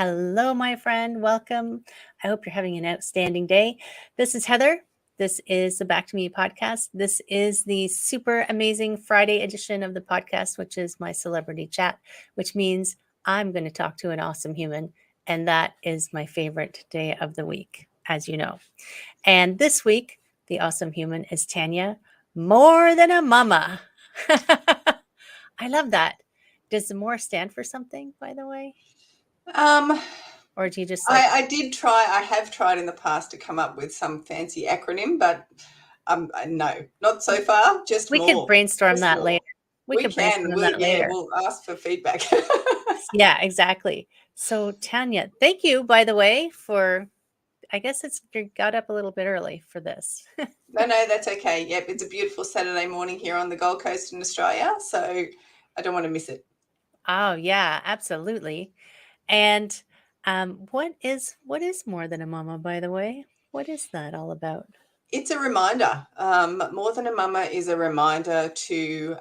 Hello, my friend. Welcome. I hope you're having an outstanding day. This is Heather. This is the Back to Me podcast. This is the super amazing Friday edition of the podcast, which is my celebrity chat, which means I'm going to talk to an awesome human. And that is my favorite day of the week, as you know. And this week, the awesome human is Tanya, more than a mama. I love that. Does the more stand for something, by the way? Or do you just like... I have tried in the past to come up with some fancy acronym, but no, not so far. Just we more. could brainstorm Just that more. later. We could brainstorm that later. We'll ask for feedback. Yeah, exactly. So Tanya, thank you, by the way, for, I guess you got up a little bit early for this. No, that's okay. Yep, it's a beautiful Saturday morning here on the Gold Coast in Australia, so I don't want to miss it. Oh yeah, absolutely. And what is more than a mama, by the way? What is that all about? It's a reminder. More than a mama is a reminder to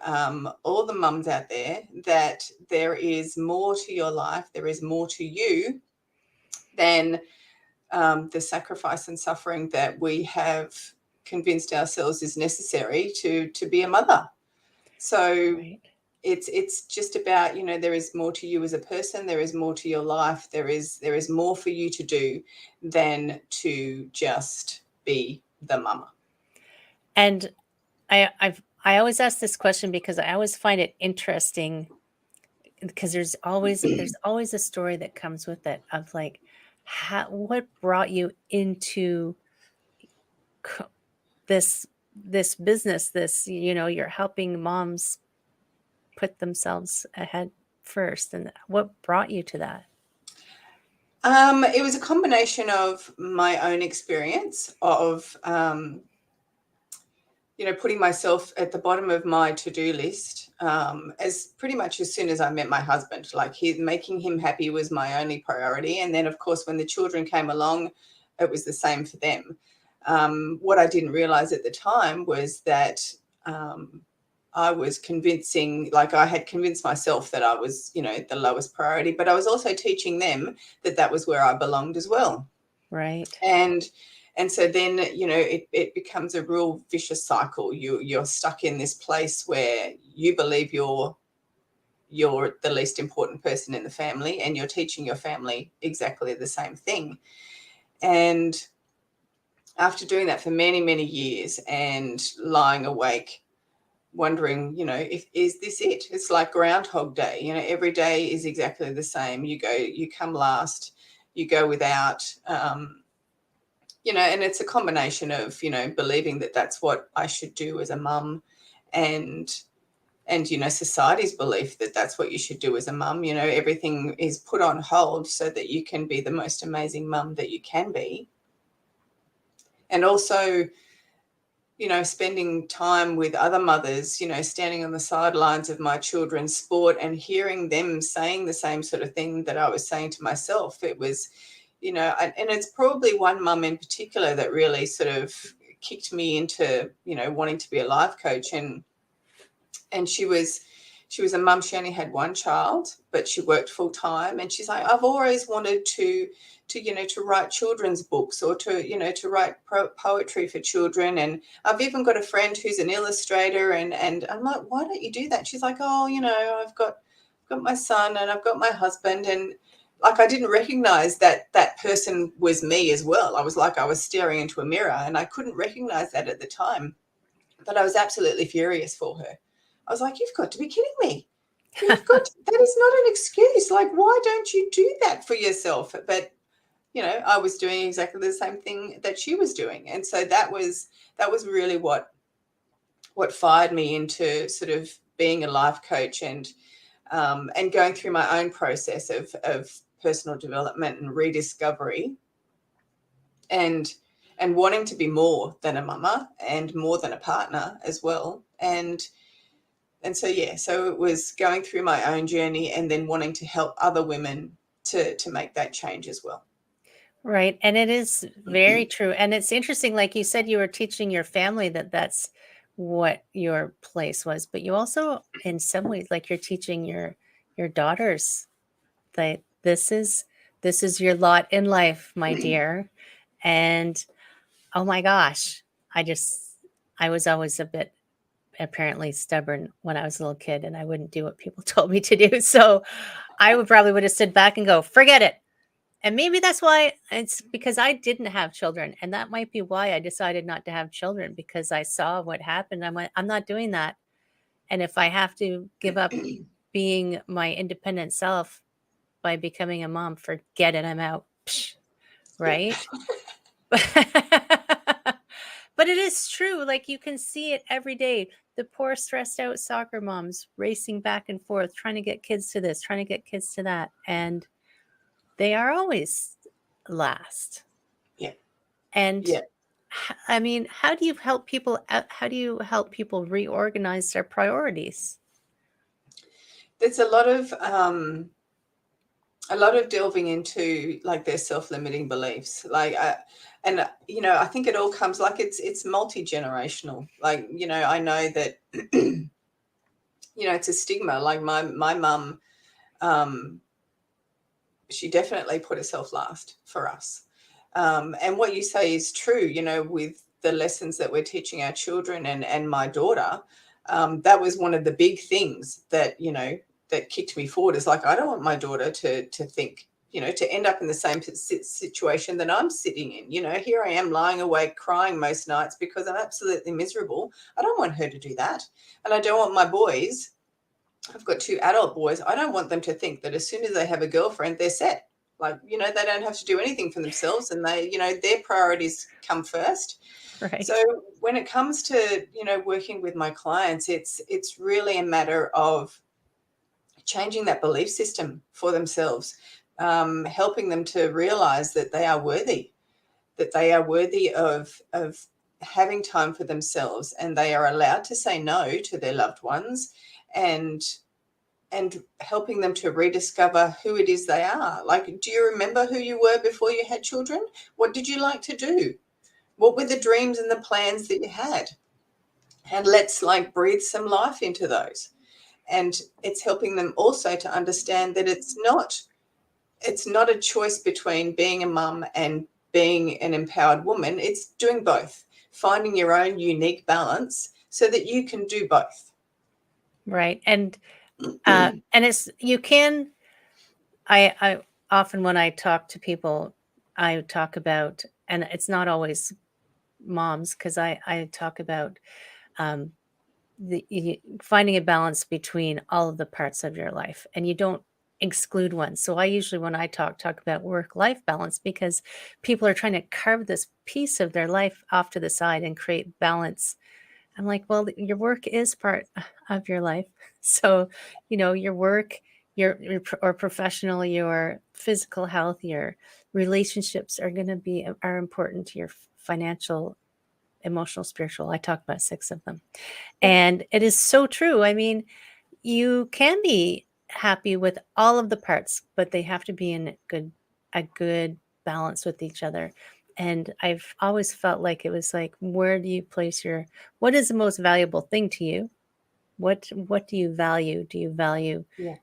all the mums out there that there is more to your life, there is more to you than the sacrifice and suffering that we have convinced ourselves is necessary to be a mother. So Right. it's just about, there is more to you as a person, there is more to your life, there is more for you to do than to just be the mama. And I always ask this question because I always find it interesting, because there's always a story that comes with it of like, what brought you into this business, you're helping moms put themselves ahead first, and what brought you to that? It was a combination of my own experience of putting myself at the bottom of my to-do list as pretty much as soon as I met my husband. Like, making him happy was my only priority. And then, of course, when the children came along, it was the same for them. What I didn't realize at the time was that I was I had convinced myself that I was, the lowest priority, but I was also teaching them that was where I belonged as well. Right. And so then, it becomes a real vicious cycle. You're stuck in this place where you believe you're the least important person in the family, and you're teaching your family exactly the same thing. And after doing that for many, many years and lying awake, wondering, is this it? It's like Groundhog Day. Every day is exactly the same. You come last, you go without, and it's a combination of, believing that that's what I should do as a mum, and society's belief that that's what you should do as a mum. Everything is put on hold so that you can be the most amazing mum that you can be. And also, spending time with other mothers, standing on the sidelines of my children's sport and hearing them saying the same sort of thing that I was saying to myself. It was, and it's probably one mum in particular that really sort of kicked me into, wanting to be a life coach. And she was a mum. She only had one child, but she worked full time. And she's like, I've always wanted to write children's books, or to write poetry for children. And I've even got a friend who's an illustrator. And I'm like, why don't you do that? She's like, oh, I've got my son and I've got my husband. And like, I didn't recognize that person was me as well. I was staring into a mirror, and I couldn't recognize that at the time, but I was absolutely furious for her. I was like, you've got to be kidding me. That is not an excuse. Like, why don't you do that for yourself? But I was doing exactly the same thing that she was doing. And so that was really what fired me into sort of being a life coach, and going through my own process of personal development and rediscovery, and wanting to be more than a mama and more than a partner as well. And so it was going through my own journey and then wanting to help other women to make that change as well. Right. And it is very true. And it's interesting, like you said, you were teaching your family that that's what your place was, but you also, in some ways, like, you're teaching your daughters that this is This is your lot in life, my dear. And oh my gosh, I was always a bit apparently stubborn when I was a little kid, and I wouldn't do what people told me to do. So I would have stood back and go, forget it. And maybe that's why, it's because I didn't have children. And that might be why I decided not to have children, because I saw what happened. I went, I'm not doing that. And if I have to give up being my independent self by becoming a mom, forget it. I'm out. Psh, Yeah. right? But it is true. Like, you can see it every day. The poor, stressed out soccer moms racing back and forth, trying to get kids to this, trying to get kids to that. And they are always last. Yeah. And Yeah. I mean, how do you help people? How do you help people reorganize their priorities? There's a lot of delving into like their self-limiting beliefs, and I think it all comes, like, it's multi-generational. Like, I know that it's a stigma. Like my mum, she definitely put herself last for us. And what you say is true, with the lessons that we're teaching our children, and my daughter, that was one of the big things that, that kicked me forward, is like, I don't want my daughter to think, to end up in the same situation that I'm sitting in. Here I am lying awake crying most nights because I'm absolutely miserable. I don't want her to do that. And I don't want my boys, I've got 2 adult boys, I don't want them to think that as soon as they have a girlfriend, they're set. Like, they don't have to do anything for themselves, and they, their priorities come first. Right. So when it comes to, working with my clients, it's really a matter of changing that belief system for themselves, helping them to realize that they are worthy, of having time for themselves, and they are allowed to say no to their loved ones, and helping them to rediscover who it is they are. Like, do you remember who you were before you had children? What did you like to do? What were the dreams and the plans that you had? And let's breathe some life into those. And it's helping them also to understand that it's not a choice between being a mum and being an empowered woman. It's doing both, finding your own unique balance so that you can do both. Right. And it's, you can, I often, when I talk to people, I talk about, and it's not always moms, because I talk about finding a balance between all of the parts of your life, and you don't exclude one. So I usually, when I talk about work-life balance, because people are trying to carve this piece of their life off to the side and create balance. I'm like, well, your work is part of your life. So, your work, or professional, your physical health, your relationships are important to your financial, emotional, spiritual. I talk about 6 of them. And it is so true. I mean, you can be happy with all of the parts, but they have to be in a good balance with each other. And I've always felt like it was like, where do you place what is the most valuable thing to you? What do you value? Do you value, Yeah.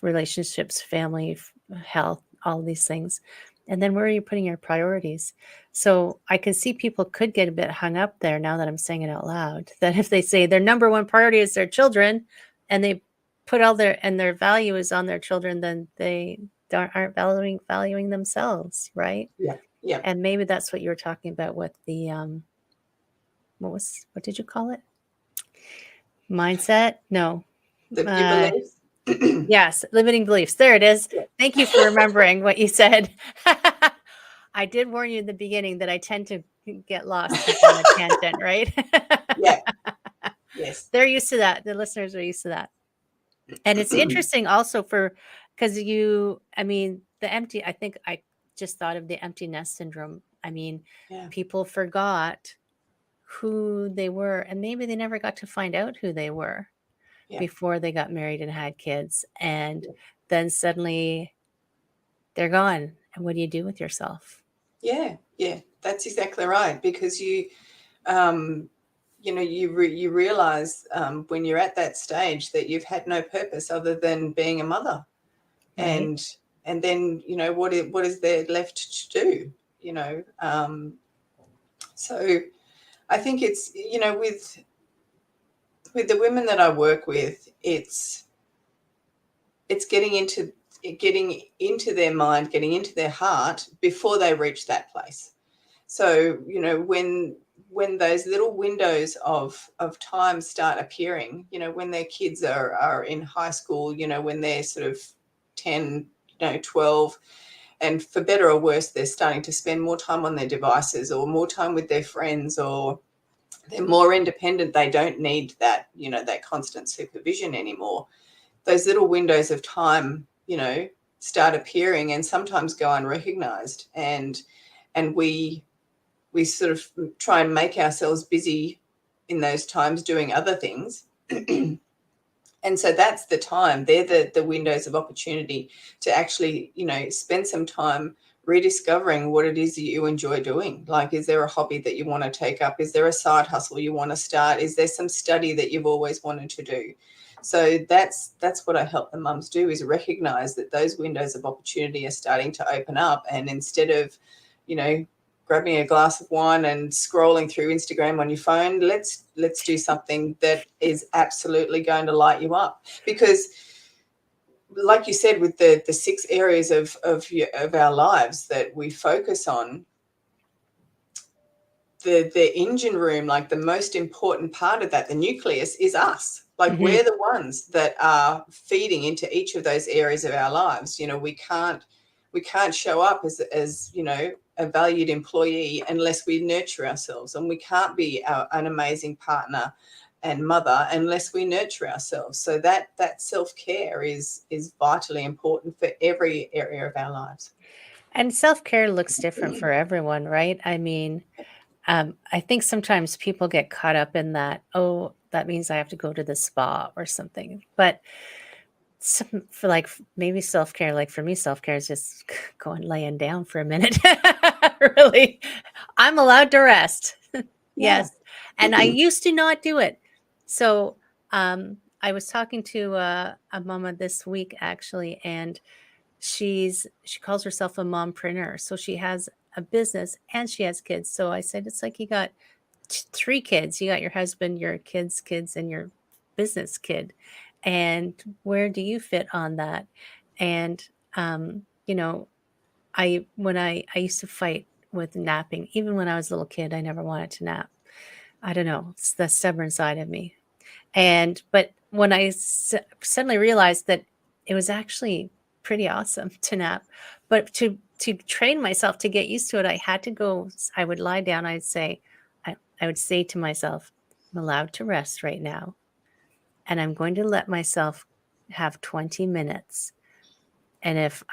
relationships, family, health, all of these things? And then where are you putting your priorities? So I can see people could get a bit hung up there, now that I'm saying it out loud, that if they say their number one priority is their children, and they put all their value is on their children, then they aren't valuing themselves, right? Yeah. Yeah. And maybe that's what you were talking about with the what did you call it? Mindset? No. Your beliefs. Yes, limiting beliefs. There it is. Yeah. Thank you for remembering what you said. I did warn you in the beginning that I tend to get lost on a tangent, right? Yeah. Yes. They're used to that. The listeners are used to that. And it's interesting also because I think I just thought of the empty nest syndrome. I mean, Yeah. people forgot who they were, and maybe they never got to find out who they were before they got married and had kids. And then suddenly they're gone. And what do you do with yourself? Yeah. Yeah. That's exactly right. Because you realize when you're at that stage that you've had no purpose other than being a mother. Right. and then, you know, what is there left to do, you know? So I think it's, you know, with the women that I work with, it's getting into their mind, getting into their heart before they reach that place. So, you know, when those little windows of time start appearing, you know, when their kids are in high school, you know, when they're sort of 10, you know, 12, and for better or worse, they're starting to spend more time on their devices or more time with their friends, or they're more independent. They don't need that, you know, that constant supervision anymore. Those little windows of time, you know, start appearing and sometimes go unrecognized. And we sort of try and make ourselves busy in those times doing other things. And so that's the time. They're the windows of opportunity to actually, you know, spend some time rediscovering what it is that you enjoy doing. Like, is there a hobby that you want to take up? Is there a side hustle you want to start? Is there some study that you've always wanted to do? So that's what I help the mums do, is recognize that those windows of opportunity are starting to open up. And instead of, you know, grabbing a glass of wine and scrolling through Instagram on your phone, let's do something that is absolutely going to light you up. Because like you said, with the 6 areas of our lives that we focus on, the engine room, like the most important part of that, the nucleus, is us. Like, Mm-hmm. we're the ones that are feeding into each of those areas of our lives. You know, we can't show up as you know, a valued employee unless we nurture ourselves, and we can't be an amazing partner and mother unless we nurture ourselves. So that self-care is vitally important for every area of our lives. And self-care looks different for everyone, right? I mean, I think sometimes people get caught up in that, oh, that means I have to go to the spa or something. But for like maybe self-care, like for me, self-care is just going laying down for a minute. Really, I'm allowed to rest. Yeah. Yes. And I used to not do it. So I was talking to a mama this week actually, and she calls herself a mompreneur. So she has a business and she has kids. So I said, it's like you got 3 kids. You got your husband, your kids, and your business kid. And where do you fit on that? And you know, when I used to fight with napping, even when I was a little kid, I never wanted to nap. I don't know, it's the stubborn side of me. But when I suddenly realized that it was actually pretty awesome to nap, but to train myself to get used to it, I had to go. I would lie down. I would say to myself, I'm allowed to rest right now, and I'm going to let myself have 20 minutes. And if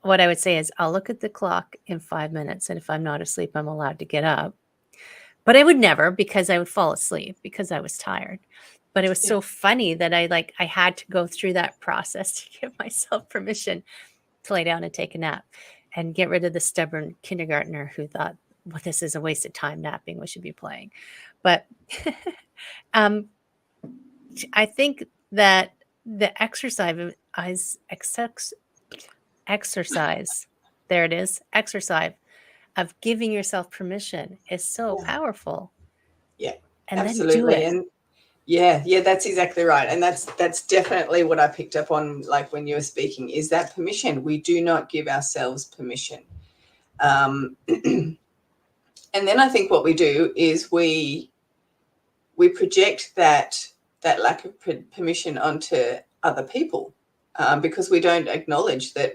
what I would say is, I'll look at the clock in 5 minutes, and if I'm not asleep, I'm allowed to get up. But I would never, because I would fall asleep because I was tired. But it was so funny that I had to go through that process to give myself permission to lay down and take a nap and get rid of the stubborn kindergartner who thought, well, this is a waste of time napping. We should be playing. But I think that the exercise, there it is, exercise of giving yourself permission is so powerful. Yeah, and absolutely. Then do it. And yeah, that's exactly right. And that's definitely what I picked up on, like when you were speaking, is that permission. We do not give ourselves permission. And then I think what we do is we project that lack of permission onto other people, because we don't acknowledge that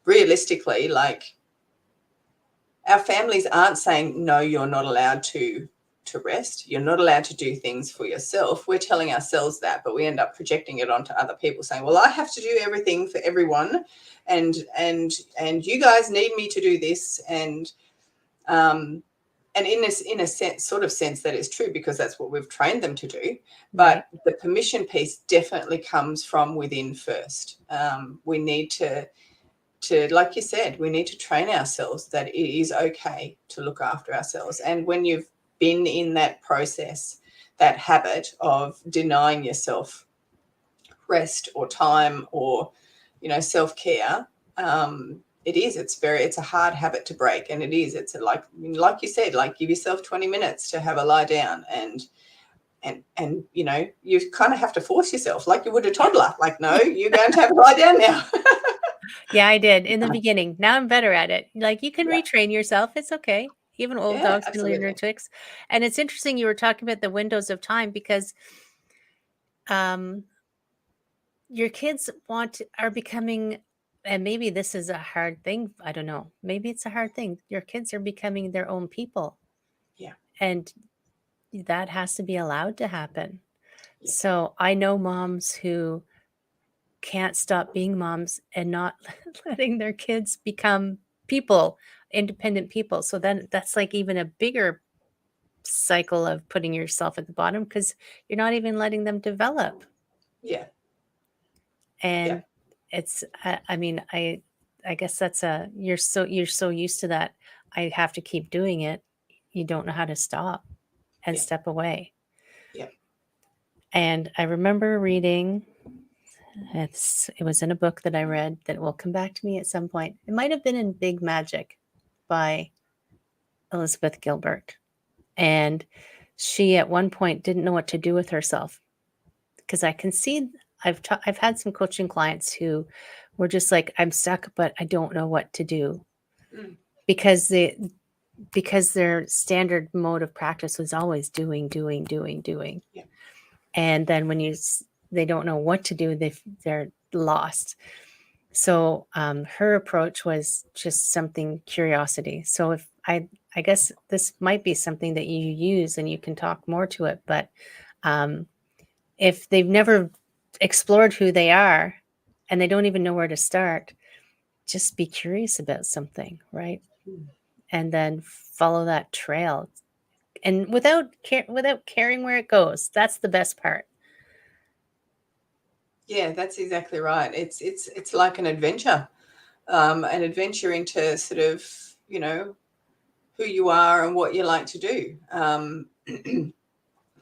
realistically, like, our families aren't saying, no, you're not allowed to rest. You're not allowed to do things for yourself. We're telling ourselves that, but we end up projecting it onto other people, saying, well, I have to do everything for everyone, and you guys need me to do this. And in a sort of sense that is true, because that's what we've trained them to do. But the permission piece definitely comes from within first. We need to, like you said, we need to train ourselves that it is okay to look after ourselves. And when you've been in that process, that habit of denying yourself rest or time or self-care, it's a hard habit to break. And it's like you said, like give yourself 20 minutes to have a lie down, and you kind of have to force yourself like you would a toddler. Like, no, you're going to have a lie down now. Yeah, I did in the beginning. Now I'm better at it. Like, you can Yeah. retrain yourself. It's okay. Even old Yeah, dogs can learn their absolutely. tricks. And it's interesting you were talking about the windows of time, because your kids are becoming, and maybe this is a hard thing. I don't know. Maybe it's a hard thing. Your kids are becoming their own people. Yeah. And that has to be allowed to happen. Yeah. So I know moms who can't stop being moms and not letting their kids become people, independent people. So then that's like even a bigger cycle of putting yourself at the bottom, because you're not even letting them develop. Yeah. And it's, I mean, I guess that's you're so used to that. I have to keep doing it. You don't know how to stop and Yeah. step away. Yeah. And I remember reading, it was in a book that I read that will come back to me at some point. It might have been in Big Magic by Elizabeth Gilbert. And she at one point didn't know what to do with herself, because I can see I've had some coaching clients who were just like, I'm stuck, but I don't know what to do, because their standard mode of practice was always doing. Yeah. And then when they don't know what to do, they're lost. So her approach was just something curiosity. So if I guess this might be something that you use, and you can talk more to it, but if they've never explored who they are and they don't even know where to start, just be curious about something, right? And then follow that trail, and without caring where it goes. That's the best part. Yeah, that's exactly right. It's like an adventure into sort of, who you are and what you like to do.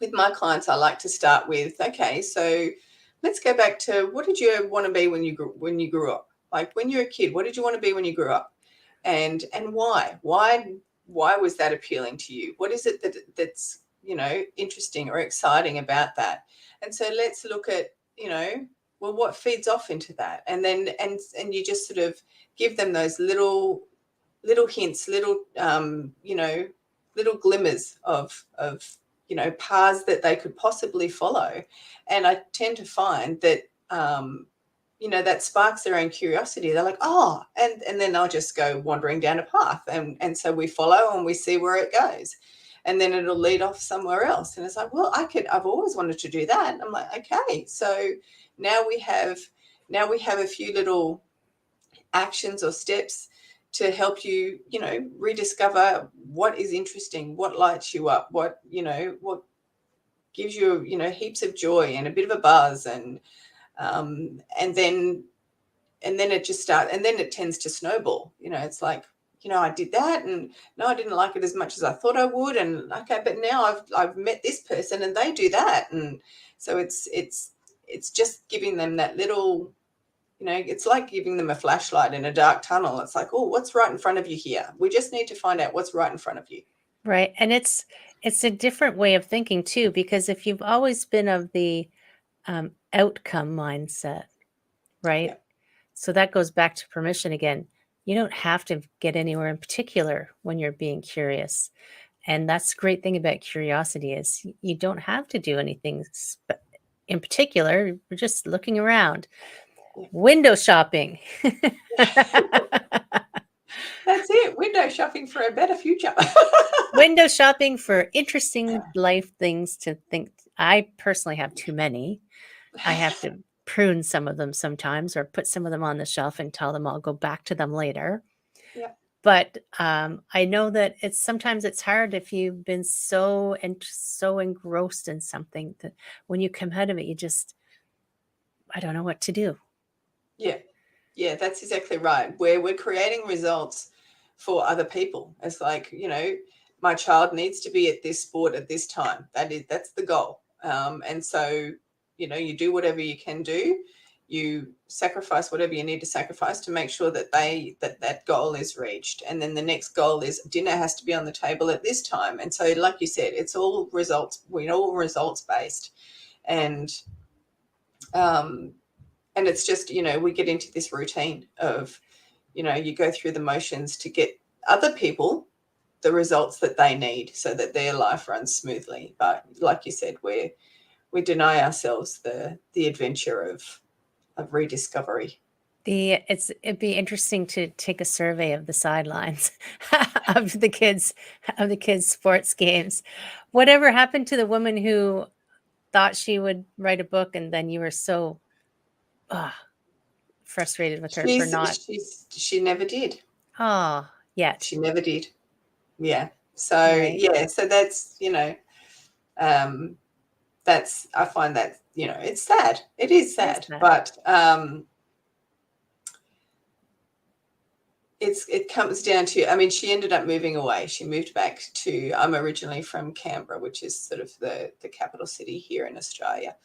With my clients, I like to start with, okay, so let's go back to, what did you want to be when you grew up? Like, when you're a kid, what did you want to be when you grew up? And why? Why was that appealing to you? What is it that's interesting or exciting about that? And so let's look at, well, what feeds off into that? And then and you just sort of give them those little hints, little little glimmers of paths that they could possibly follow. And I tend to find that that sparks their own curiosity. They're like, oh, and then they'll just go wandering down a path, and so we follow and we see where it goes, and then it'll lead off somewhere else. And it's like, well, I've always wanted to do that. And I'm like, okay, so now we have a few little actions or steps to help you, rediscover what is interesting, what lights you up, what gives you, heaps of joy and a bit of a buzz, and then it just starts, and then it tends to snowball. It's like, I did that, and no, I didn't like it as much as I thought I would, and okay, but now I've met this person and they do that, and so it's just giving them that little, it's like giving them a flashlight in a dark tunnel. It's like, oh, what's right in front of you here? We just need to find out what's right in front of you. Right. And it's a different way of thinking too, because if you've always been of the outcome mindset, right? Yeah. So that goes back to permission again. You don't have to get anywhere in particular when you're being curious. And that's the great thing about curiosity, is you don't have to do anything in particular. We're just looking around. Yeah. Window shopping. That's it. Window shopping for a better future. Window shopping for interesting life things to think. I personally have too many. I have to prune some of them sometimes, or put some of them on the shelf and tell them I'll go back to them later. Yeah. But I know that sometimes it's hard if you've been so engrossed in something that when you come out of it, I don't know what to do. Yeah. Yeah, that's exactly right. Where we're creating results for other people. It's like, my child needs to be at this sport at this time. That's the goal. And so, you do whatever you can do. you sacrifice whatever you need to sacrifice to make sure that that goal is reached. And then the next goal is dinner has to be on the table at this time. And so, like you said, it's all results based. And it's just, we get into this routine of, you go through the motions to get other people the results that they need so that their life runs smoothly. But like you said, we deny ourselves the adventure of rediscovery. It'd be interesting to take a survey of the sidelines of the kids sports games. Whatever happened to the woman who thought she would write a book and then you were so frustrated with her for not? She never did. Oh, yet. She never did. Yeah. So right. Yeah. So that's that's, I find that it's sad. It is sad, but it comes down to, I mean, she ended up moving away. She moved back to, I'm originally from Canberra, which is sort of the capital city here in Australia.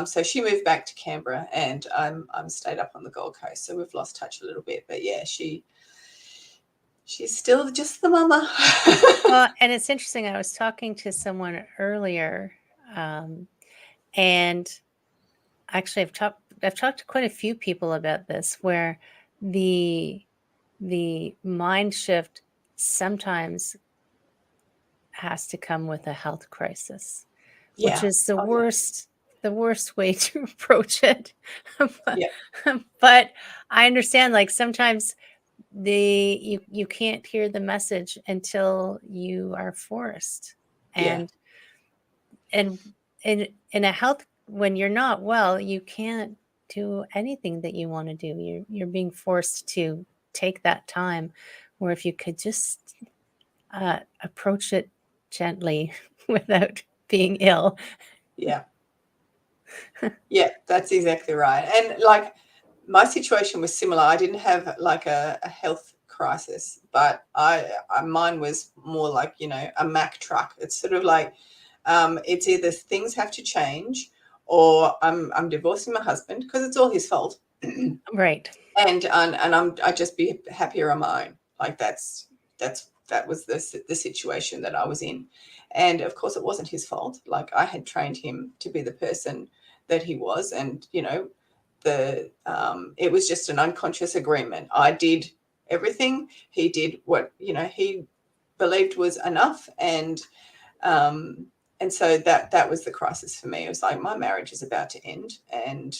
So she moved back to Canberra, and I'm stayed up on the Gold Coast. So we've lost touch a little bit, but yeah, she's still just the mama. Well, and it's interesting. I was talking to someone earlier, and actually I've talked to quite a few people about this, where the mind shift sometimes has to come with a health crisis, which is the worst way to approach it. But I understand, like, sometimes you can't hear the message until you are forced. And in a health, when you're not well, you can't do anything that you want to do. You're being forced to take that time, where if you could just approach it gently without being ill. Yeah, that's exactly right. And like, my situation was similar. I didn't have like a health crisis, but mine was more like, a Mack truck. It's sort of like, it's either things have to change, or I'm divorcing my husband because it's all his fault. Right. And I'd just be happier on my own. Like that was the situation that I was in. And of course it wasn't his fault. Like, I had trained him to be the person that he was, and it was just an unconscious agreement. I did everything, he did what he believed was enough, and so that was the crisis for me. It was like, my marriage is about to end, and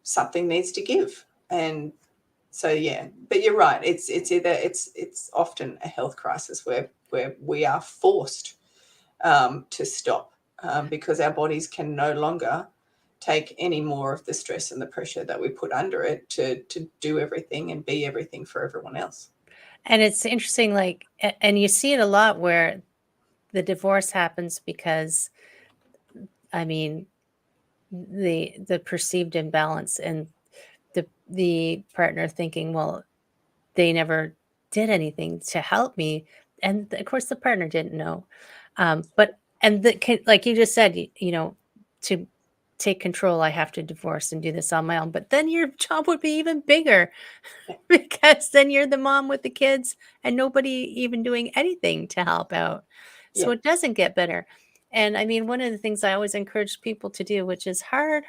something needs to give. And so but you're right, it's often a health crisis where we are forced to stop, because our bodies can no longer take any more of the stress and the pressure that we put under it to do everything and be everything for everyone else. And it's interesting, like, and you see it a lot where the divorce happens because, I mean, the perceived imbalance, and the partner thinking, well, they never did anything to help me. And of course the partner didn't know. But like you just said, to take control, I have to divorce and do this on my own. But then your job would be even bigger, because then you're the mom with the kids and nobody even doing anything to help out. So it doesn't get better. And I mean, one of the things I always encourage people to do, which is hard,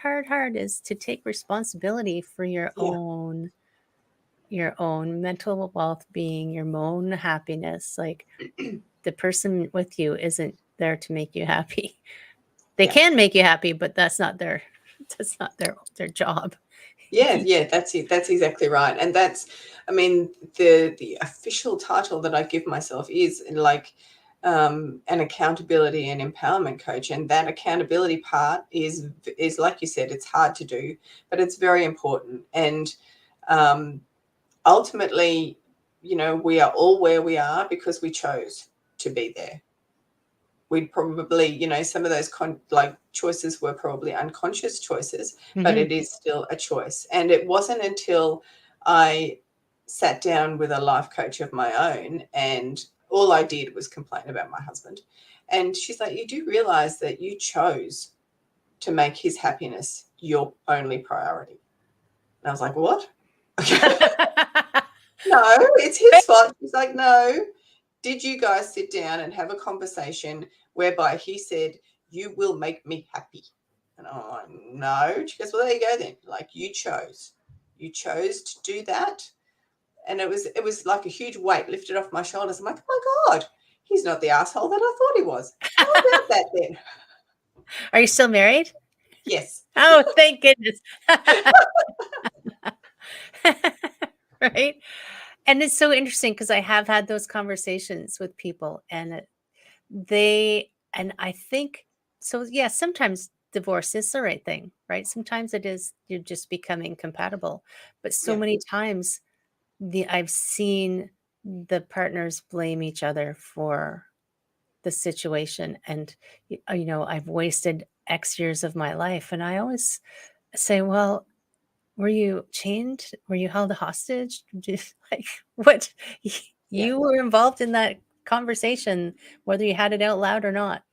is to take responsibility for your own mental well-being, your own happiness. Like, the person with you isn't there to make you happy. They can make you happy, but that's not their job. That's it. That's exactly right. And that's, I mean, the official title that I give myself is like an accountability and empowerment coach. And that accountability part is like you said, it's hard to do, but it's very important. And ultimately, we are all where we are because we chose to be there. We'd probably, some of those choices were probably unconscious choices, but it is still a choice. And it wasn't until I sat down with a life coach of my own, and all I did was complain about my husband. And she's like, you do realize that you chose to make his happiness your only priority. And I was like, what? No, it's his fault. She's like, no. Did you guys sit down and have a conversation whereby he said, you will make me happy? And I'm like, no. She goes, well, there you go then. Like, you chose to do that. And it was like a huge weight lifted off my shoulders. I'm like, oh my God, he's not the asshole that I thought he was. How about that then? Are you still married? Yes. Oh, thank goodness. Right. And it's so interesting because I have had those conversations with people, and I think, so yeah, sometimes divorce is the right thing, right? Sometimes it is, you're just becoming compatible. But so Yeah. many times I've seen the partners blame each other for the situation. And, I've wasted X years of my life. And I always say, well, were you chained? Were you held hostage? Like, what? Yeah. You were involved in that conversation, whether you had it out loud or not.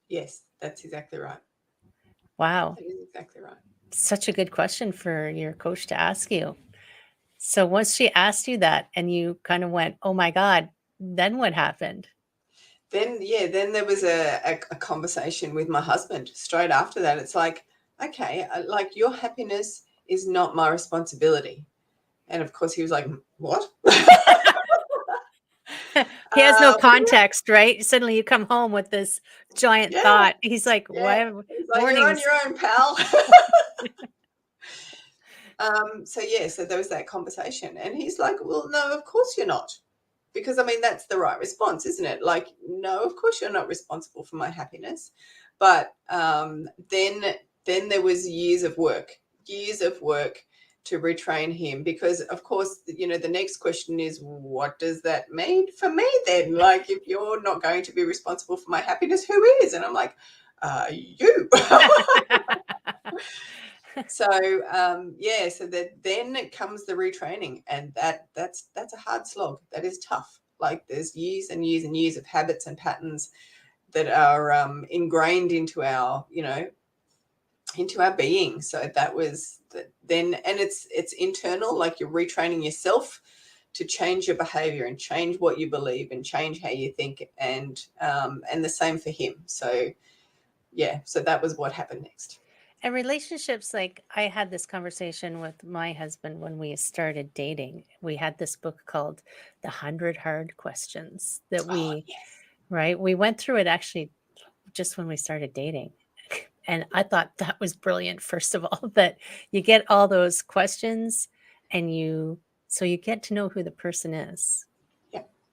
Yes, that's exactly right. Wow. That is exactly right. Such a good question for your coach to ask you. So once she asked you that and you kind of went, oh my God, then what happened? Then there was a conversation with my husband straight after that. It's like, okay, like, your happiness is not my responsibility. And of course he was like, what? He has no context, right? Suddenly you come home with this giant thought. He's like, yeah. what? He's like, you're on Warnings. your own, pal. So there was that conversation, and he's like, well, no, of course you're not. Because, I mean, that's the right response, isn't it? Like, no, of course you're not responsible for my happiness. But then there was years of work to retrain him, because, of course, the next question is, what does that mean for me then? Like, if you're not going to be responsible for my happiness, who is? And I'm like, you. So so then it comes the retraining, and that's a hard slog. That is tough. Like, there's years and years and years of habits and patterns that are ingrained into our being. So that was then, and it's internal. Like, you're retraining yourself to change your behavior and change what you believe and change how you think, and the same for him. So so that was what happened next. And relationships, like, I had this conversation with my husband when we started dating. We had this book called The 100 Hard Questions that right? We went through it actually just when we started dating. And I thought that was brilliant, first of all, that you get all those questions and so you get to know who the person is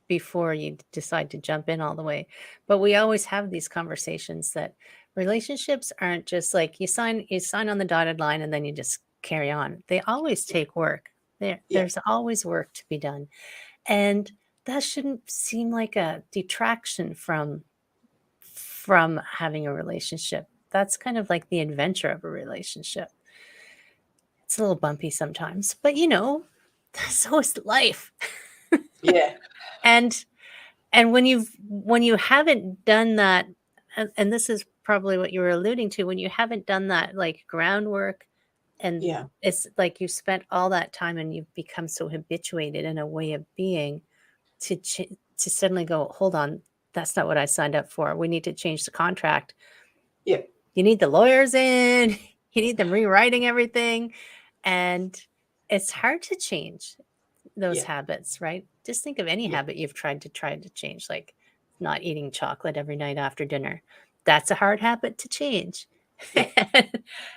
before you decide to jump in all the way. But we always have these conversations that relationships aren't just like you sign on the dotted line and then you just carry on. They always take work. There's always work to be done. And that shouldn't seem like a detraction from having a relationship. That's kind of like the adventure of a relationship. It's a little bumpy sometimes, but so is life. Yeah. And when you haven't done that, and this is probably what you were alluding to, when you haven't done that, like, groundwork, and it's like you spent all that time and you've become so habituated in a way of being to suddenly go, hold on, that's not what I signed up for. We need to change the contract. Yeah. You need the lawyers in, you need them rewriting everything. And it's hard to change those habits, right? Just think of any habit you've tried to change, like not eating chocolate every night after dinner. That's a hard habit to change.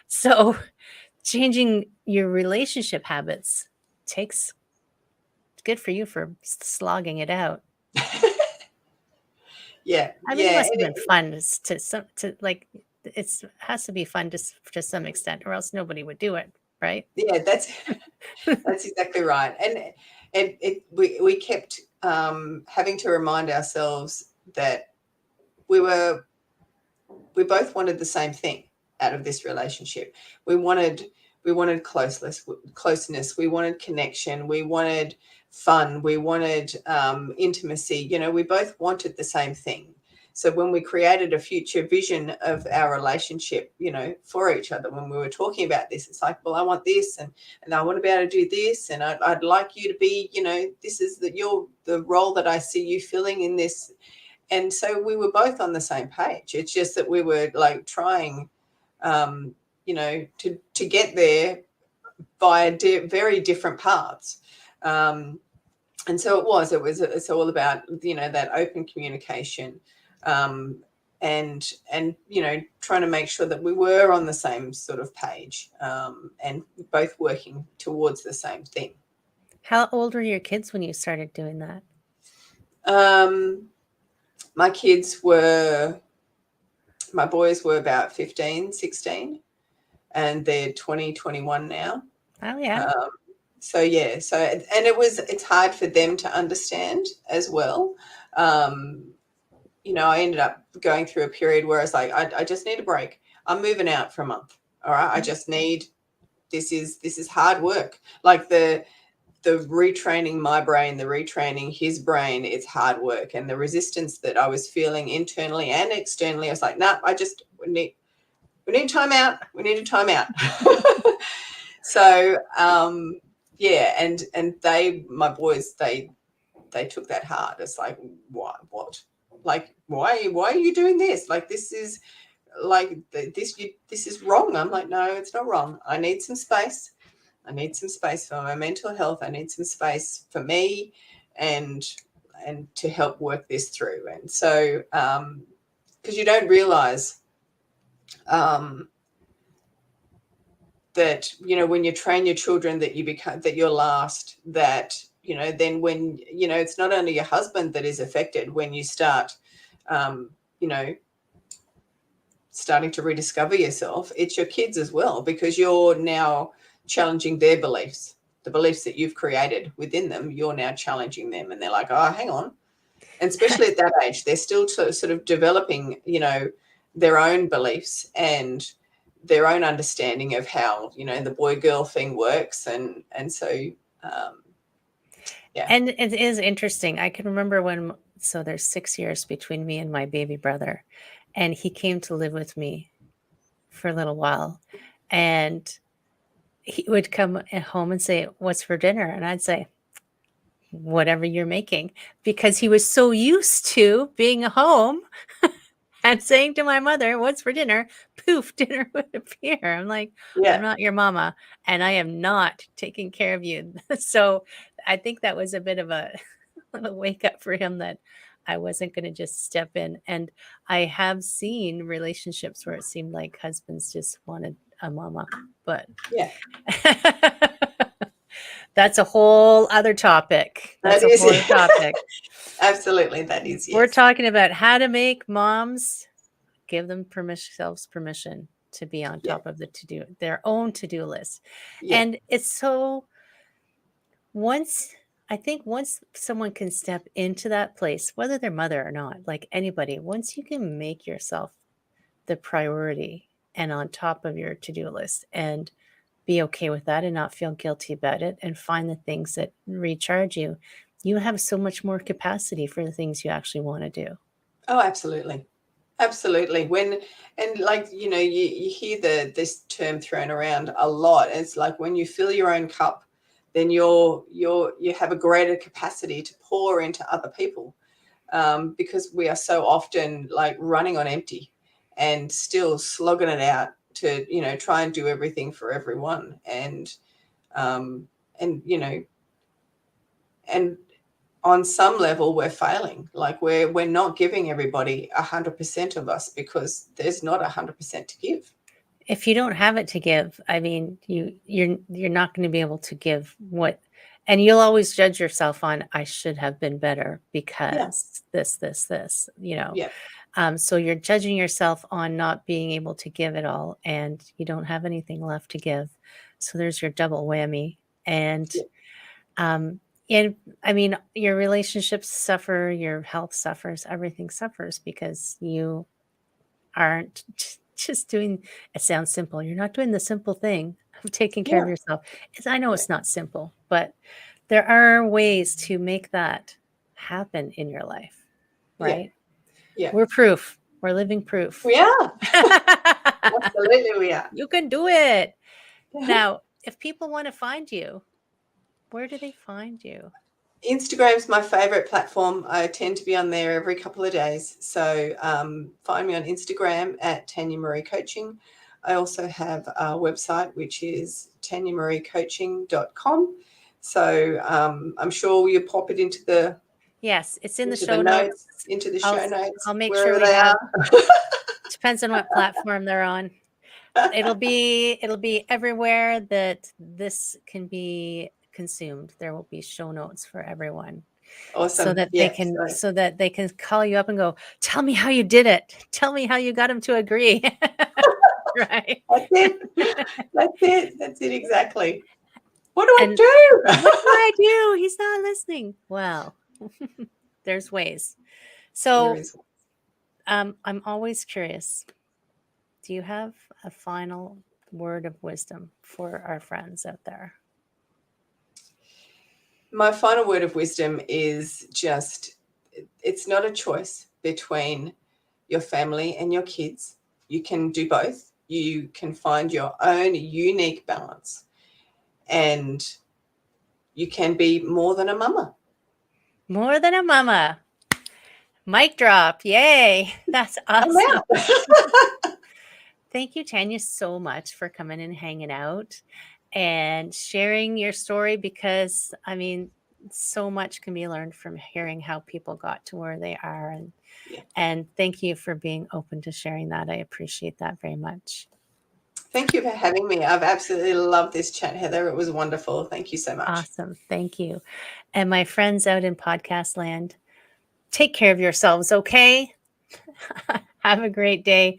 So changing your relationship habits takes, good for you for slogging it out. I mean, it must have been fun it has to be fun to some extent, or else nobody would do it, right? Yeah, that's exactly right. And we kept having to remind ourselves that we both wanted the same thing out of this relationship. We wanted closeness. We wanted connection. We wanted fun. We wanted intimacy. We both wanted the same thing. So when we created a future vision of our relationship, for each other, when we were talking about this, it's like, well, I want this, and I want to be able to do this, and I'd like you to be, this is the role that I see you filling in this. And so we were both on the same page. It's just that we were like trying, to get there via very different paths. And so it's all about, that open communication, and trying to make sure that we were on the same sort of page, and both working towards the same thing. How old were your kids when you started doing that? My boys were about 15, 16, and they're 20, 21 now. Oh, yeah. So and it's hard for them to understand as well. I ended up going through a period where I was like, I just need a break. I'm moving out for a month. All right. I just need, this is hard work. Like the retraining my brain, the retraining his brain, it's hard work. And the resistance that I was feeling internally and externally, I was like, nah, we need time out. We need a time out. So, and my boys, they took that hard. It's like, what? Like, why are you doing this? Like, this is like this is wrong. I'm like, no, it's not wrong. I need some space. I need some space for my mental health. I need some space for me, and to help work this through. And so, because you don't realize that, when you train your children that you're last, that, then when, it's not only your husband that is affected when you start, starting to rediscover yourself, it's your kids as well, because you're now challenging their beliefs, the beliefs that you've created within them. You're now challenging them, and they're like, oh, hang on. And especially at that age, they're still sort of developing, their own beliefs and their own understanding of how, the boy-girl thing works. And so, yeah. And it is interesting. I can remember so there's 6 years between me and my baby brother, and he came to live with me for a little while, and he would come home and say, what's for dinner? And I'd say, whatever you're making, because he was so used to being home and saying to my mother, what's for dinner? Poof, dinner would appear. I'm like, I'm not your mama, and I am not taking care of you. So I think that was a bit of a wake up for him, that I wasn't going to just step in. And I have seen relationships where it seemed like husbands just wanted a mama, but yeah. That's a whole other topic. That's a whole other topic. Absolutely, that is. Yes. We're talking about how to make moms give themselves permission to be on top of their own to-do list. Yeah. And it's so, once someone can step into that place, whether they're mother or not, like anybody, once you can make yourself the priority and on top of your to-do list, and be okay with that and not feel guilty about it, and find the things that recharge you, you have so much more capacity for the things you actually want to do. Oh, absolutely. Absolutely. You hear this term thrown around a lot. It's like, when you fill your own cup, then you have a greater capacity to pour into other people, because we are so often like running on empty and still slogging it out to, try and do everything for everyone. And on some level we're failing. Like we're not giving everybody 100% of us, because there's not 100% to give. If you don't have it to give, I mean, you're not going to be able to give what, and you'll always judge yourself on, I should have been better because this, Yeah. So you're judging yourself on not being able to give it all, and you don't have anything left to give. So there's your double whammy. And, and I mean, your relationships suffer, your health suffers, everything suffers, because you aren't just doing, it sounds simple. You're not doing the simple thing of taking care of yourself. I know it's not simple, but there are ways to make that happen in your life, right? Yeah. We're proof. We're living proof. We are. Absolutely, we are. You can do it. Now, if people want to find you, where do they find you? Instagram's my favorite platform. I tend to be on there every couple of days. So find me on Instagram at Tanya Marie Coaching. I also have a website, which is tanyamariecoaching.com. So I'm sure you'll pop it into the Yes, it's in the show notes. Into the show notes. I'll make wherever sure we they have. are. Depends on what platform they're on. It'll be everywhere that this can be consumed. There will be show notes for everyone. Awesome. So that they can call you up and go, tell me how you did it. Tell me how you got him to agree. Right. That's it. That's it exactly. What do I do? What do I do? He's not listening. Well, there's ways. So I'm always curious. Do you have a final word of wisdom for our friends out there? My final word of wisdom is just, it's not a choice between your family and your kids. You can do both. You can find your own unique balance, and you can be more than a mama. More than a mama. Mic drop. Yay. That's awesome. Thank you, Tanya, so much for coming and hanging out and sharing your story, because, I mean, so much can be learned from hearing how people got to where they are. And thank you for being open to sharing that. I appreciate that very much. Thank you for having me. I've absolutely loved this chat, Heather. It was wonderful. Thank you so much. Awesome. Thank you. And my friends out in podcast land, take care of yourselves, okay? Have a great day.